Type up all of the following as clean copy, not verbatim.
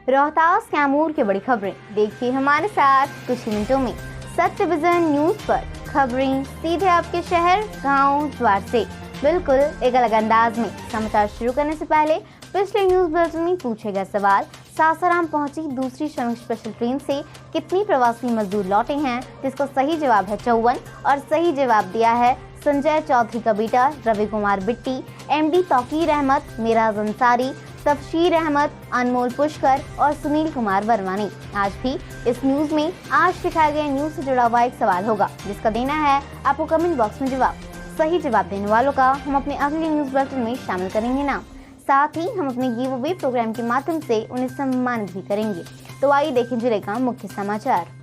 रोहतास कैमूर की बड़ी खबरें देखिए हमारे साथ कुछ मिनटों में। सत्य विजन न्यूज पर खबरें सीधे आपके शहर गांव द्वार से बिल्कुल एक अलग अंदाज में। समाचार शुरू करने से पहले पिछले न्यूज बुलेटिन में पूछे गए सवाल, सासाराम पहुंची दूसरी श्रमिक स्पेशल ट्रेन से कितनी प्रवासी मजदूर लौटे हैं, जिसका सही जवाब है 54 और सही जवाब दिया है संजय चौधरी का बेटा रवि कुमार बिट्टी, एमडी तौकीर अहमद, मिराज अंसारी, तबशीर अहमद, अनमोल पुष्कर और सुनील कुमार वर्मा ने। आज भी इस न्यूज में आज दिखाए गए न्यूज से जुड़ा हुआ एक सवाल होगा, जिसका देना है आपको कमेंट बॉक्स में जवाब। सही जवाब देने वालों का हम अपने अगले न्यूज बुलेटिन में शामिल करेंगे नाम। साथ ही हम अपने गिव अवे प्रोग्राम के माध्यम से उन्हें सम्मानित भी करेंगे। तो आइए देखें जिले का मुख्य समाचार।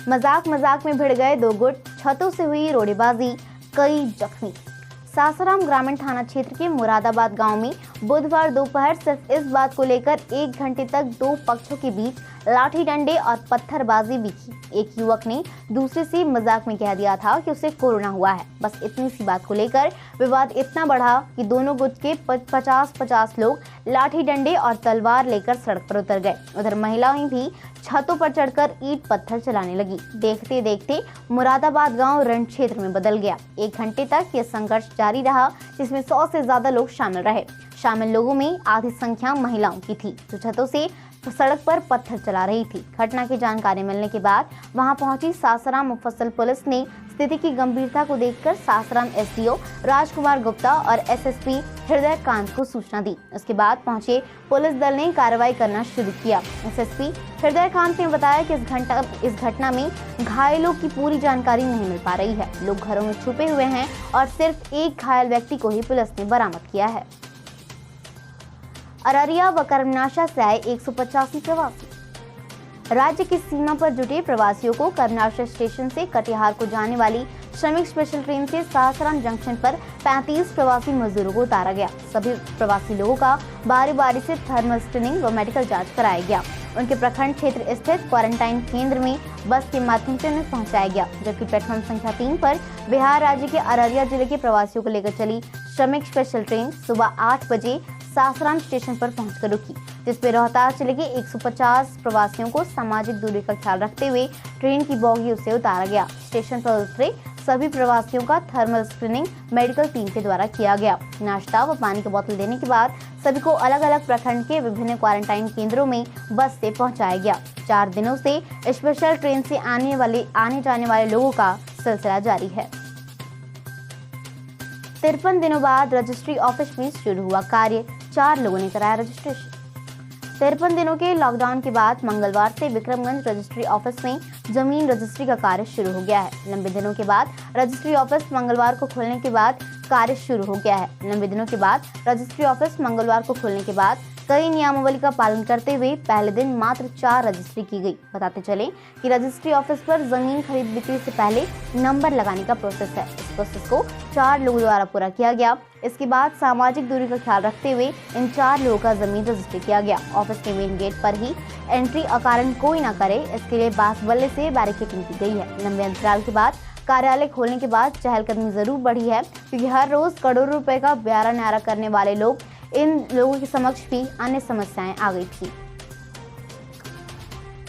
मजाक में भिड़ गए दो गुट, छतों से हुई रोड़ेबाजी, कई जख्मी। सासाराम ग्रामीण थाना क्षेत्र के मुरादाबाद गांव में बुधवार दोपहर सिर्फ इस बात को लेकर 1 घंटे तक दो पक्षों के बीच लाठी डंडे और पत्थरबाजी भी की। एक युवक ने दूसरे से मजाक में कह दिया था कि उसे कोरोना हुआ है। बस इतनी सी बात को लेकर विवाद इतना बढ़ा कि दोनों गुट के 50-50 लोग लाठी डंडे और तलवार लेकर सड़क पर उतर गए। उधर महिलाएं भी छतों पर चढ़कर ईंट पत्थर चलाने लगी। देखते देखते मुरादाबाद गांव रण क्षेत्र में बदल गया। 1 घंटे तक यह संघर्ष जारी रहा, जिसमें 100 से ज्यादा लोग शामिल रहे। शामिल लोगों में आधी संख्या महिलाओं की थी, जो छतों से सड़क पर पत्थर चला रही थी। घटना की जानकारी मिलने के बाद वहां पहुंची सासाराम मुफस्सल पुलिस ने स्थिति की गंभीरता को देखकर सासाराम एसडीओ राजकुमार गुप्ता और एसएसपी हृदय कांत को सूचना दी। उसके बाद पहुंचे पुलिस दल ने कार्रवाई करना शुरू किया। एसएसपी हृदय कांत ने बताया कि इस घटना में घायलों की पूरी जानकारी नहीं मिल पा रही है। लोग घरों में छुपे हुए हैं और सिर्फ एक घायल व्यक्ति को ही पुलिस ने बरामद किया है। अररिया व कर्मनाशा से आए 185 प्रवासी। राज्य की सीमा पर जुटे प्रवासियों को कर्मनाशा स्टेशन से कटिहार को जाने वाली श्रमिक स्पेशल ट्रेन से सासाराम जंक्शन पर 35 प्रवासी मजदूरों को उतारा गया। सभी प्रवासी लोगों का बारी बारी से थर्मल स्क्रीनिंग व मेडिकल जांच कराया गया। उनके प्रखंड क्षेत्र स्थित क्वारंटाइन केंद्र में बस के माध्यम से उन्हें पहुंचाया गया, जबकि प्लेटफॉर्म संख्या 3 पर बिहार राज्य के अररिया जिले के प्रवासियों को लेकर चली श्रमिक स्पेशल ट्रेन सुबह 8 बजे सासाराम स्टेशन पर पहुंचकर रुकी, जिसपे रोहतास जिले के 150 प्रवासियों को सामाजिक दूरी का ख्याल रखते हुए ट्रेन की बोगियों से उतारा गया। स्टेशन पर उतरे सभी प्रवासियों का थर्मल स्क्रीनिंग मेडिकल टीम के द्वारा किया गया। नाश्ता व पानी की बोतल देने के बाद सभी को अलग अलग प्रखंड के विभिन्न क्वारंटाइन केंद्रों में बस से पहुंचाया गया। 4 दिनों से स्पेशल ट्रेन से आने जाने वाले लोगों का सिलसिला जारी है। 53 दिनों बाद रजिस्ट्री ऑफिस में शुरू हुआ कार्य, 4 लोगों ने कराया रजिस्ट्रेशन। 53 दिनों के लॉकडाउन के बाद मंगलवार से विक्रमगंज रजिस्ट्री ऑफिस में जमीन रजिस्ट्री का कार्य शुरू हो गया है। लंबे दिनों के बाद रजिस्ट्री ऑफिस मंगलवार को खुलने के बाद कार्य शुरू हो गया है। लंबे दिनों के बाद रजिस्ट्री ऑफिस मंगलवार को खुलने के बाद कई नियमावली का पालन करते हुए पहले दिन मात्र 4 रजिस्ट्री की गई। बताते चले कि रजिस्ट्री ऑफिस पर जमीन खरीद बिक्री से पहले नंबर लगाने का प्रोसेस है। इस प्रोसेस को 4 लोगों द्वारा पूरा किया गया। इसके बाद सामाजिक दूरी का ख्याल रखते हुए इन 4 लोगों का जमीन रजिस्ट्री किया गया। ऑफिस के मेन गेट पर ही एंट्री अकारण कोई न करे, इसके लिए बांस बल्ले से बैरिकेडिंग की गई है। लंबे अंतराल के बाद कार्यालय खोलने के बाद चहलकदमी जरूर बढ़ी है, क्योंकि हर रोज करोड़ों रुपए का ब्यारा न्यारा करने वाले लोग इन लोगों के समक्ष भी अन्य समस्याएं आ गई थी।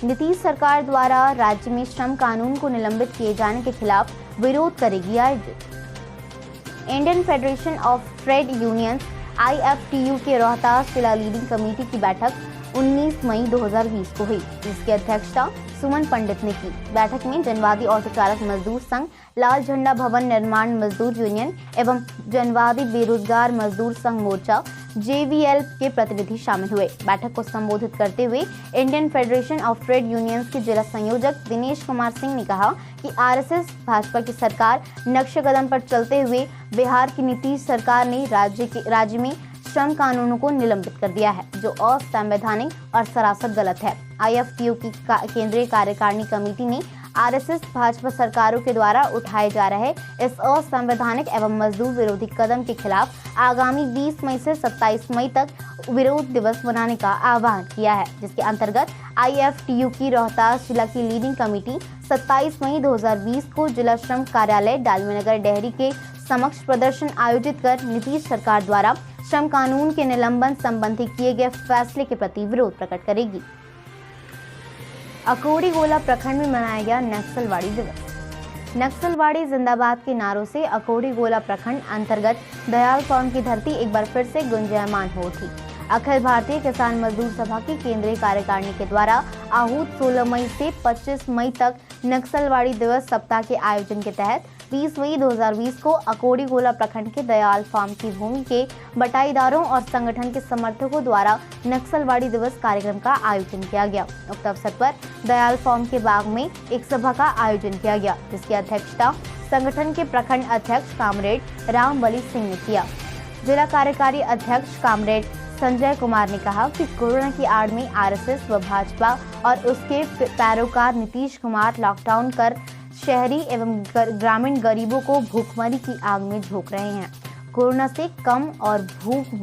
नीतीश सरकार द्वारा राज्य में श्रम कानून को निलंबित किए जाने के खिलाफ विरोध करेगी आयोजित। Indian federation of trade unions IFTU के रोहतास जिला लीडिंग कमेटी की बैठक 19 मई 2020 को हुई, जिसकी अध्यक्षता सुमन पंडित ने की। बैठक में जनवादी ऑटो चालक मजदूर संघ, लाल झंडा भवन निर्माण मजदूर यूनियन एवं जनवादी बेरोजगार मजदूर संघ मोर्चा JVL के प्रतिनिधि शामिल हुए। बैठक को संबोधित करते हुए Indian federation of trade unions के जिला संयोजक दिनेश कुमार सिंह ने कहा कि RSS भाजपा की सरकार नक्शे कदम पर चलते हुए बिहार की नीतीश सरकार ने राज्य में श्रम कानूनों को निलंबित कर दिया है, जो असंवैधानिक और सरासर गलत है। IFTU की केंद्रीय कार्यकारिणी कमेटी ने RSS भाजपा सरकारों के द्वारा उठाए जा रहे इस असंवैधानिक एवं मजदूर विरोधी कदम के खिलाफ आगामी 20 मई से 27 मई तक विरोध दिवस मनाने का आह्वान किया है, जिसके अंतर्गत IFTU की रोहतास जिला की लीडिंग कमेटी 27 मई 2020 को जिला श्रम कार्यालय डालमीनगर डेहरी के समक्ष प्रदर्शन आयोजित कर नीतीश सरकार द्वारा श्रम कानून के निलंबन संबंधी किए गए फैसले के प्रति विरोध प्रकट करेगी। अकोड़ी गोला प्रखंड में मनाया गया नक्सलवाड़ी दिवस। नक्सलवाड़ी जिंदाबाद के नारों से अकोड़ी गोला प्रखंड अंतर्गत दयाल फार्म की धरती एक बार फिर से गुंजायमान हो उठी। अखिल भारतीय किसान मजदूर सभा की केंद्रीय कार्यकारिणी के द्वारा आहूत 16 मई से 25 मई तक नक्सलवाड़ी दिवस सप्ताह के आयोजन के तहत 20 मई 2020 को अकोड़ी गोला प्रखंड के दयाल फार्म की भूमि के बटाईदारों और संगठन के समर्थकों द्वारा नक्सलवाड़ी दिवस कार्यक्रम का आयोजन किया गया। उक्त अवसर पर दयाल फार्म के बाग में एक सभा का आयोजन किया गया, जिसकी अध्यक्षता संगठन के प्रखंड अध्यक्ष कामरेड रामबली सिंह ने किया। जिला कार्यकारी अध्यक्ष कामरेड संजय कुमार ने कहा कि कोरोना की आड़ में आरएसएस व भाजपा और उसके पैरोकार नीतीश कुमार लॉकडाउन कर शहरी एवं ग्रामीण गरीबों को भूखमरी की आग में झोंक रहे हैं। कोरोना से कम और भूख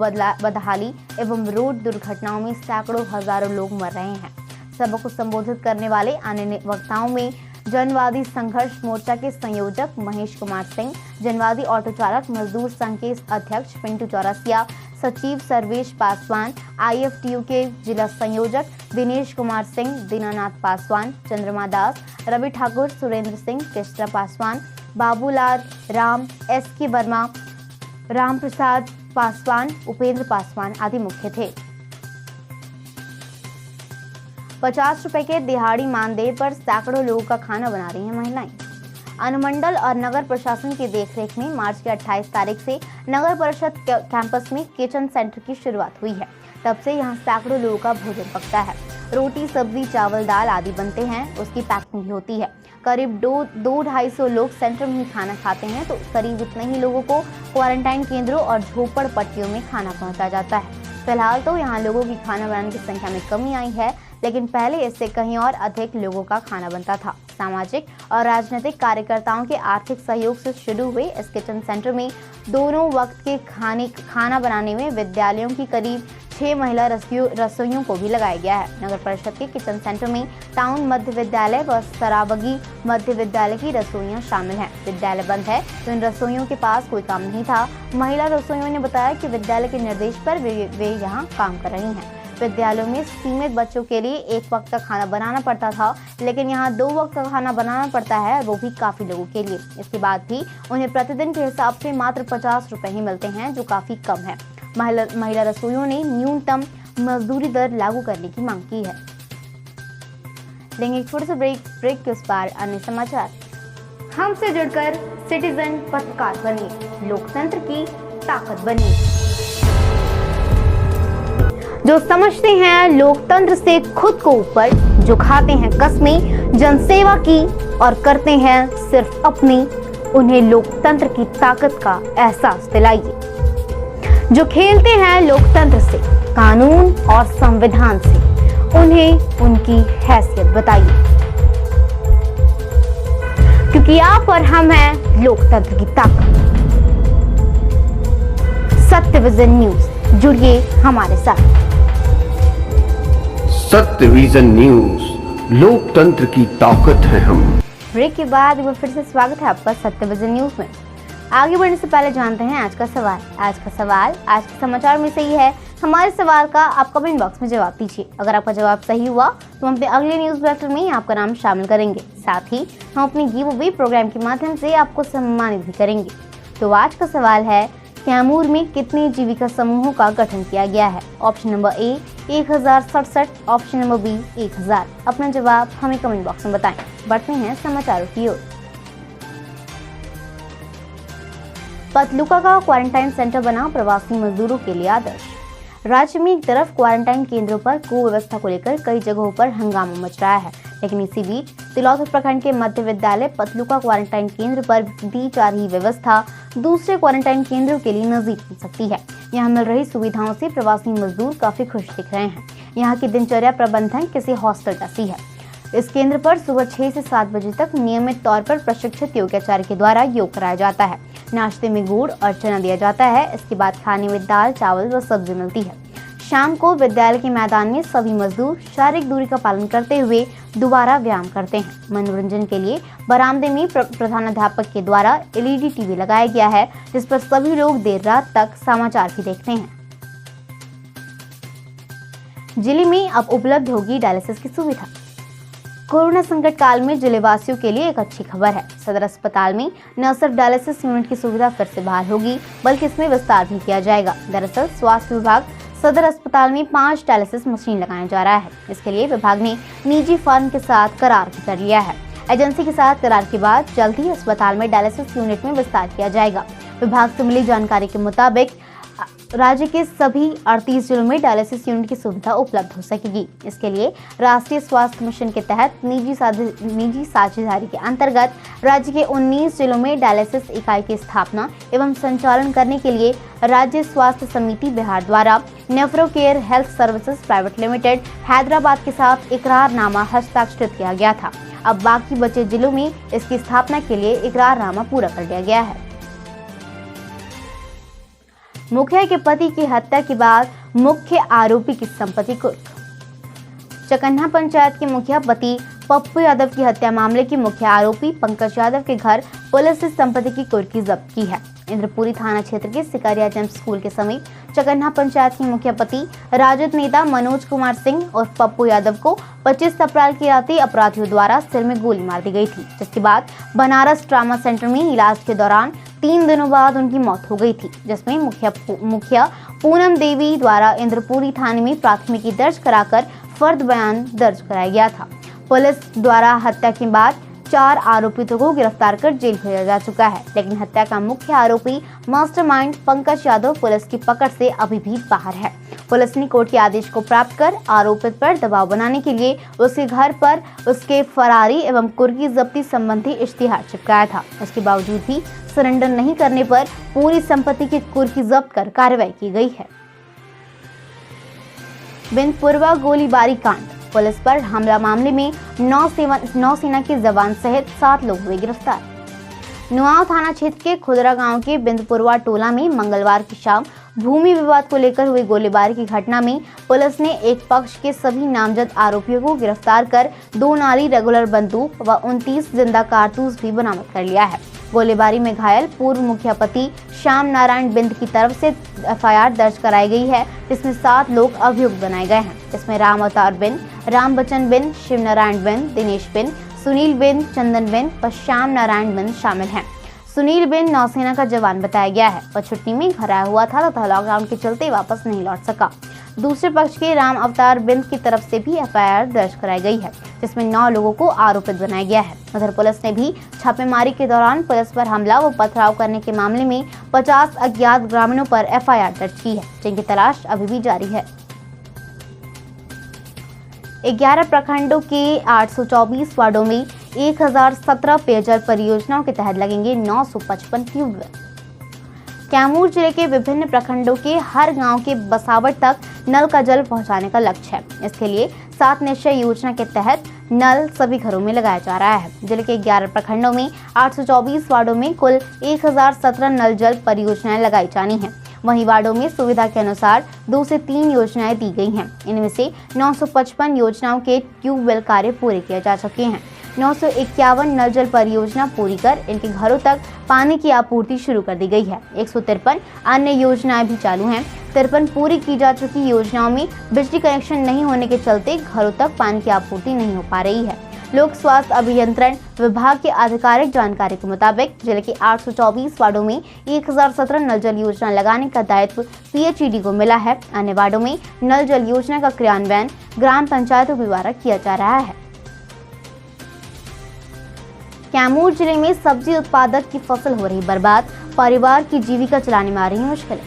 बदहाली एवं रोड दुर्घटनाओं में सैकड़ों हजारों लोग मर रहे हैं। सभा को संबोधित करने वाले अन्य वक्ताओं में जनवादी संघर्ष मोर्चा के संयोजक महेश कुमार सिंह, जनवादी ऑटो चालक मजदूर संघ के अध्यक्ष पिंटू चौरसिया, सचिव सर्वेश पासवान, IFTU के जिला संयोजक दिनेश कुमार सिंह, दीनानाथ पासवान, चंद्रमा दास, रवि ठाकुर, सुरेंद्र सिंह, कृष्णा पासवान, बाबूलाल राम, SK वर्मा, राम प्रसाद पासवान, उपेंद्र पासवान आदि मुख्य थे। 50 रुपए के दिहाड़ी मानदेय पर सैकड़ों लोगों का खाना बना रही हैं महिलाएं। अनुमंडल और नगर प्रशासन की देखरेख में मार्च की 28 तारीख से नगर परिषद कैंपस में किचन सेंटर की शुरुआत हुई है। तब से यहां सैकड़ों लोगों का भोजन पकता है। रोटी, सब्जी, चावल, दाल आदि बनते हैं, उसकी पैकिंग भी होती है। करीब 200-250 लोग सेंटर में ही खाना खाते हैं, तो करीब उतने ही लोगों को क्वारंटाइन केंद्रों और झोपड़ पट्टियों में खाना पहुंचाया जाता है। फिलहाल तो यहाँ लोगों की खाना बनाने की संख्या में कमी आई है, लेकिन पहले इससे कहीं और अधिक लोगों का खाना बनता था। सामाजिक और राजनीतिक कार्यकर्ताओं के आर्थिक सहयोग से शुरू हुए इस किचन सेंटर में दोनों वक्त के खाना बनाने में विद्यालयों की करीब 6 महिला रसोइयों को भी लगाया गया है। नगर परिषद के किचन सेंटर में टाउन मध्य विद्यालय व सराबगी मध्य विद्यालय की रसोइयां शामिल हैं। विद्यालय बंद है तो इन रसोइयों के पास कोई काम नहीं था। महिला रसोइयों ने बताया कि विद्यालय के निर्देश पर वे यहाँ काम कर रही हैं। विद्यालयों में सीमित बच्चों के लिए एक वक्त का खाना बनाना पड़ता था, लेकिन यहाँ 2 वक्त का खाना बनाना पड़ता है, वो भी काफी लोगों के लिए। इसके बाद भी उन्हें प्रतिदिन के हिसाब से मात्र 50 रुपए ही मिलते हैं, जो काफी कम है। महिला रसोइयों ने न्यूनतम मजदूरी दर लागू करने की मांग की है। लेंगे एक छोटे से ब्रेक के उस पार अन्य समाचार। हमसे जुड़कर सिटीजन पत्रकार बनिए, लोकतंत्र की ताकत बनिए। जो समझते हैं लोकतंत्र से खुद को ऊपर, जो खाते हैं कस्में जनसेवा की और करते हैं सिर्फ अपनी, उन्हें लोकतंत्र की ताकत का एहसास दिलाइए। जो खेलते हैं लोकतंत्र से, कानून और संविधान से, उन्हें उनकी हैसियत बताइए, क्योंकि आप और हम हैं लोकतंत्र की ताकत। सत्य विजन न्यूज, जुड़िए हमारे साथ। सत्य विजन न्यूज, लोकतंत्र की ताकत है हम। ब्रेक के बाद एक बार फिर से स्वागत है आपका सत्य विजन न्यूज में। आगे बढ़ने से पहले जानते हैं आज का सवाल। आज के समाचार में सही है। हमारे सवाल का आप कमेंट बॉक्स में जवाब दीजिए। अगर आपका जवाब सही हुआ तो हम अपने अगले न्यूज बुलेटिन में आपका नाम शामिल करेंगे। साथ ही हम अपने गिव अवे प्रोग्राम के माध्यम से आपको सम्मानित भी करेंगे। तो आज का सवाल है, कैमूर में कितने जीविका समूहों का गठन किया गया है? Option number A 1067, option number B 1000। अपना जवाब हमें कमेंट बॉक्स में बताएं। बढ़ते हैं समाचारों की ओर। पतलुका का क्वारंटाइन सेंटर बना प्रवासी मजदूरों के लिए आदर्श। राज्य में एक तरफ क्वारंटाइन केंद्रों पर कुव्यवस्था को लेकर कई जगहों पर हंगामा मच रहा है, लेकिन इसी बीच तिलौथर प्रखंड के मध्य विद्यालय पतलुका क्वारंटाइन केंद्र पर दी जा रही व्यवस्था दूसरे क्वारंटाइन केंद्रों के लिए नजीर बन सकती है। यहाँ मिल रही सुविधाओं से प्रवासी मजदूर काफी खुश दिख रहे हैं। यहाँ की दिनचर्या प्रबंधन किसी हॉस्टल जैसी है। इस केंद्र पर सुबह 6 से 7 बजे तक नियमित तौर पर प्रशिक्षित योगाचार्य के द्वारा योग कराया जाता है। नाश्ते में गुड़ और चना दिया जाता है। इसके बाद खाने में दाल, चावल व सब्जी मिलती है। शाम को विद्यालय के मैदान में सभी मजदूर शारीरिक दूरी का पालन करते हुए दोबारा व्यायाम करते हैं। मनोरंजन के लिए बरामदे में प्रधानाध्यापक के द्वारा LED टीवी लगाया गया है, जिस पर सभी लोग देर रात तक समाचार भी देखते हैं। जिले में अब उपलब्ध होगी डायलिसिस की सुविधा। कोरोना संकट काल में जिले वासियों के लिए एक अच्छी खबर है। सदर अस्पताल में न सिर्फ डायलिसिस यूनिट की सुविधा फिर से बहाल होगी, बल्कि इसमें विस्तार भी किया जाएगा। दरअसल स्वास्थ्य विभाग सदर अस्पताल में 5 डायलिसिस मशीन लगाने जा रहा है। इसके लिए विभाग ने निजी फर्म के साथ करार भी कर लिया है। एजेंसी के साथ करार के बाद जल्द ही अस्पताल में डायलिसिस यूनिट में विस्तार किया जाएगा। विभाग से मिली जानकारी के मुताबिक राज्य के सभी 38 जिलों में डायलिसिस यूनिट की सुविधा उपलब्ध हो सकेगी। इसके लिए राष्ट्रीय स्वास्थ्य मिशन के तहत निजी साझेदारी के अंतर्गत राज्य के 19 जिलों में डायलिसिस इकाई की स्थापना एवं संचालन करने के लिए राज्य स्वास्थ्य समिति बिहार द्वारा Nephrocare Health Services Private Limited Hyderabad के साथ इकरारनामा हस्ताक्षरित किया गया था। अब बाकी बचे जिलों में इसकी स्थापना के लिए इकरारनामा पूरा कर लिया गया है। मुखिया के पति की हत्या के बाद मुख्य आरोपी की संपत्ति कुर्क। चकन्हा पंचायत के मुखिया पति पप्पू यादव की हत्या मामले के मुख्य आरोपी पंकज यादव के घर पुलिस ने संपत्ति की कुर्की जब्त की है। इंद्रपुरी थाना क्षेत्र के सिकारिया जंप स्कूल के समीप चकन्हा पंचायत के मुखिया पति राजद नेता मनोज कुमार सिंह और पप्पू यादव को 25 अप्रैल की रात अपराधियों द्वारा सिर में गोली मार दी गई थी, जिसके बाद बनारस ट्रामा सेंटर में इलाज के दौरान 3 दिनों बाद उनकी मौत हो गई थी, जिसमें मुखिया पूनम देवी द्वारा इंद्रपुरी थाने में प्राथमिकी दर्ज कराकर फर्द बयान दर्ज कराया गया था। पुलिस द्वारा हत्या के बाद 4 आरोपितों को गिरफ्तार कर जेल भेजा जा चुका है, लेकिन हत्या का मुख्य आरोपी मास्टरमाइंड पंकज यादव पुलिस की पकड़ से अभी भी बाहर है। पुलिस ने कोर्ट के आदेश को प्राप्त कर आरोपित पर दबाव बनाने के लिए उसके घर पर उसके फरारी एवं कुर्की जब्ती संबंधी इश्तिहार चिपकाया था। इसके बावजूद भी सरेंडर नहीं करने पर पूरी संपत्ति की कुर्की जब्त कर कार्रवाई की गई है। बिंदपुरवा गोलीबारी कांड, पुलिस पर हमला मामले में नौसेना के जवान सहित 7 लोग हुए गिरफ्तार। नुआव थाना क्षेत्र के खुदरा गांव के बिंदपुरवा टोला में मंगलवार की शाम भूमि विवाद को लेकर हुई गोलीबारी की घटना में पुलिस ने एक पक्ष के सभी नामजद आरोपियों को गिरफ्तार कर 2 नाली रेगुलर बंदूक व 29 जिंदा कारतूस भी बरामद कर लिया है। गोलीबारी में घायल पूर्व मुखिया पति श्याम नारायण बिंद की तरफ से एफआईआर दर्ज कराई गई है, जिसमें 7 लोग अभियुक्त बनाए गए हैं। इसमें राम अवतार बिंद, राम बच्चन बिंद, शिव नारायण बिंद, दिनेश बिंद, सुनील बिंद, चंदन बिंद व श्याम नारायण बिंद शामिल हैं। सुनील बिंद नौसेना का जवान बताया गया है। वह छुट्टी में घर आया हुआ था तथा लॉकडाउन के चलते वापस नहीं लौट सका। दूसरे पक्ष के राम अवतार बिंद की तरफ से भी एफआईआर दर्ज कराई गई है, जिसमें 9 लोगों को आरोपित बनाया गया है। उधर पुलिस ने भी छापेमारी के दौरान पुलिस पर हमला व पथराव करने के मामले में 50 अज्ञात ग्रामीणों पर एफआईआर दर्ज की है, जिनकी तलाश अभी भी जारी है। 11 प्रखंडों के 824 वार्डों में 1017 पेयजल परियोजनाओं के तहत लगेंगे 955 ट्यूबवेल। कैमूर जिले के विभिन्न प्रखंडों के हर गांव के बसावट तक नल का जल पहुंचाने का लक्ष्य है। इसके लिए 7 निश्चय योजना के तहत नल सभी घरों में लगाया जा रहा है। जिले के 11 प्रखंडों में 824 वार्डों में कुल 1017 नल जल परियोजनाएं लगाई जानी हैं। वहीं वार्डों में सुविधा के अनुसार 2 से 3 योजनाएं दी गई हैं। इनमें से 955 योजनाओं के ट्यूबवेल कार्य पूरे किए जा चुके हैं। 951 नल जल परियोजना पूरी कर इनके घरों तक पानी की आपूर्ति शुरू कर दी गई है। 153 अन्य योजनाएं भी चालू हैं। 53 पूरी की जा चुकी योजनाओं में बिजली कनेक्शन नहीं होने के चलते घरों तक पानी की आपूर्ति नहीं हो पा रही है। लोक स्वास्थ्य अभियंत्रण विभाग के आधिकारिक जानकारी के मुताबिक जिले के 824 वार्डों में 1017 नल जल योजना लगाने का दायित्व पीएचईडी को मिला है। अन्य वार्डों में नल जल योजना का क्रियान्वयन ग्राम पंचायतों द्वारा किया जा रहा है। कैमूर जिले में सब्जी उत्पादक की फसल हो रही बर्बाद, परिवार की जीविका चलाने में आ रही मुश्किलें।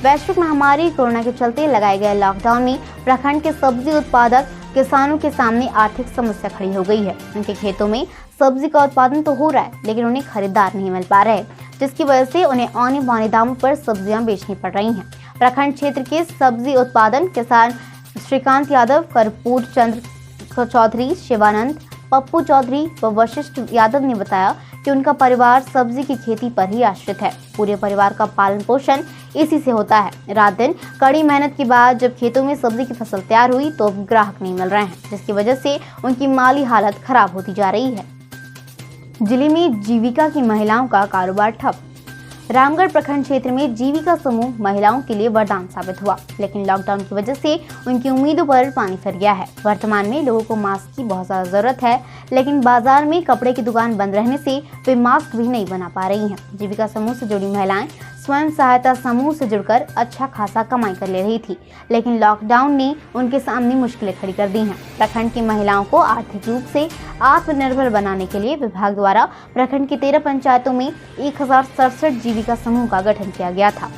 वैश्विक महामारी कोरोना के चलते लगाए गए लॉकडाउन में प्रखंड के सब्जी उत्पादक किसानों के सामने आर्थिक समस्या खड़ी हो गई है। उनके खेतों में सब्जी का उत्पादन तो हो रहा है, लेकिन उन्हें खरीदार नहीं मिल पा रहे, जिसकी वजह से उन्हें औने पौने दामों पर सब्जियां बेचनी पड़ रही हैं। प्रखंड क्षेत्र के सब्जी उत्पादन किसान श्रीकांत यादव, कर्पूर चंद्र चौधरी, शिवानंद, पप्पू चौधरी व वशिष्ठ यादव ने बताया कि उनका परिवार सब्जी की खेती पर ही आश्रित है। पूरे परिवार का पालन पोषण इसी से होता है। रात दिन कड़ी मेहनत के बाद जब खेतों में सब्जी की फसल तैयार हुई तो अब ग्राहक नहीं मिल रहे हैं, जिसकी वजह से उनकी माली हालत खराब होती जा रही है। जिले में जीविका की महिलाओं का कारोबार ठप। रामगढ़ प्रखंड क्षेत्र में जीविका समूह महिलाओं के लिए वरदान साबित हुआ, लेकिन लॉकडाउन की वजह से उनकी उम्मीदों पर पानी फिर गया है। वर्तमान में लोगों को मास्क की बहुत ज्यादा जरूरत है, लेकिन बाजार में कपड़े की दुकान बंद रहने से वे मास्क भी नहीं बना पा रही हैं। जीविका समूह से जुड़ी महिलाएं स्वयं सहायता समूह से जुड़कर अच्छा खासा कमाई कर ले रही थी, लेकिन लॉकडाउन ने उनके सामने मुश्किलें खड़ी कर दी हैं। प्रखंड की महिलाओं को आर्थिक रूप से आत्मनिर्भर बनाने के लिए विभाग द्वारा प्रखंड की 13 पंचायतों में 1067 जीविका समूह का गठन किया गया था।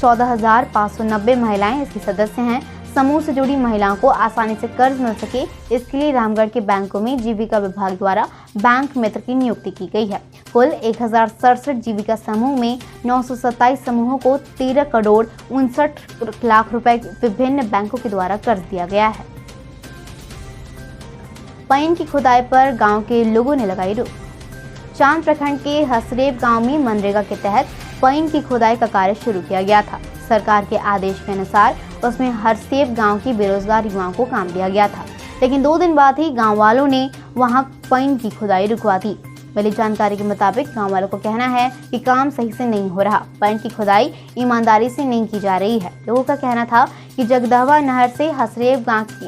14,590 महिलाएं इसकी सदस्य हैं। समूह से जुड़ी महिलाओं को आसानी से कर्ज मिल सके, इसके लिए रामगढ़ के बैंकों में जीविका विभाग द्वारा बैंक मित्र की नियुक्ति की गई है। कुल 1067 जीविका समूह में 927 समूहों को 13 करोड़ 59 लाख रुपए विभिन्न बैंकों के द्वारा कर्ज दिया गया है। पईन की खुदाई पर गांव के लोगों ने लगाई रोक। चांद प्रखंड के हसरेब गांव में मनरेगा के तहत पईन की खुदाई का कार्य शुरू किया गया था। सरकार के आदेश के अनुसार उसमें हरसेब गांव की बेरोजगार युवाओं को काम दिया गया था, लेकिन 2 दिन बाद ही गांव वालों ने वहां पईन की खुदाई रुकवा दी। मिली जानकारी के मुताबिक गांव वालों को कहना है कि काम सही से नहीं हो रहा, पईन की खुदाई ईमानदारी से नहीं की जा रही है। लोगों का कहना था कि जगदहवा नहर से हसरेब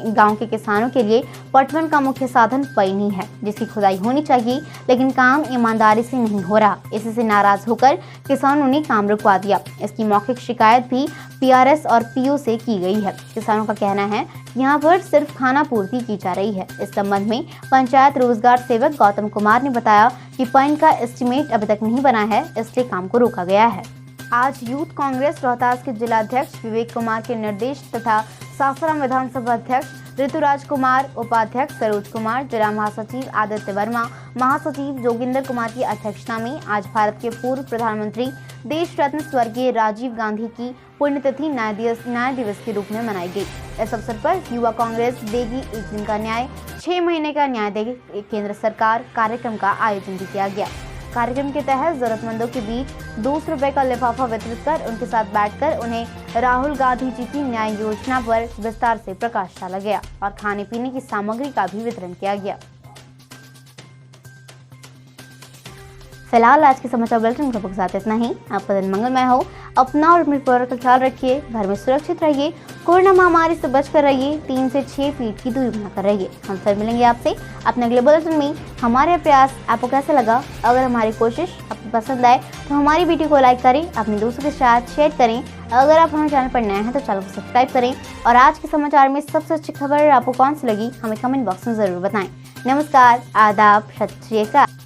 गांव के किसानों के लिए पटवन का मुख्य साधन पईन ही है, जिसकी खुदाई होनी चाहिए, लेकिन काम ईमानदारी से नहीं हो रहा। इसी से नाराज होकर किसानों ने काम रुकवा दिया। इसकी मौखिक शिकायत भी PRS और PO से की गई है। किसानों का कहना है कि यहाँ पर सिर्फ खाना पूर्ति की जा रही है। इस संबंध में पंचायत रोजगार सेवक गौतम कुमार ने बताया कि पईन का एस्टीमेट अभी तक नहीं बना है, इसलिए काम को रोका गया है। आज यूथ कांग्रेस रोहतास के जिला अध्यक्ष विवेक कुमार के निर्देश तथा सासाराम विधानसभा अध्यक्ष ऋतुराज कुमार, उपाध्यक्ष सरोज कुमार, जिला महासचिव आदित्य वर्मा, महासचिव जोगिंदर कुमार की अध्यक्षता में आज भारत के पूर्व प्रधानमंत्री देश रत्न स्वर्गीय राजीव गांधी की पुण्यतिथि न्याय दिवस के रूप में मनाई गई। इस अवसर पर युवा कांग्रेस देगी एक दिन का न्याय, 6 महीने का न्याय देगी केंद्र सरकार कार्यक्रम का आयोजन भी किया गया। कार्यक्रम के तहत जरूरतमंदों के बीच 200 रुपए का लिफाफा वितरित कर उनके साथ बैठकर उन्हें राहुल गांधी जी की न्याय योजना पर विस्तार से प्रकाश डाला गया और खाने पीने की सामग्री का भी वितरण किया गया। फिलहाल आज के समाचार बुलेटिन के साथ इतना ही। आपका दिन मंगलमय हो। अपना और अपने परिवार का ख्याल रखिए, घर में सुरक्षित रहिए, कोरोना महामारी से बचकर रहिए, 3 से 6 फीट की दूरी बनाकर रहिए। हम फिर मिलेंगे आपसे अपने अगले बुलेटिन में। हमारे प्रयास आपको कैसा लगा? अगर हमारी कोशिश आपको पसंद आए तो हमारी वीडियो को लाइक करें, अपने दोस्तों के साथ शेयर करें। अगर आप हमारे चैनल पर नए हैं तो चैनल को सब्सक्राइब करें और आज के समाचार में सबसे अच्छी खबर आपको कौन सी लगी हमें कमेंट बॉक्स में जरूर बताएं। नमस्कार, आदाब, सत श्री अकाल।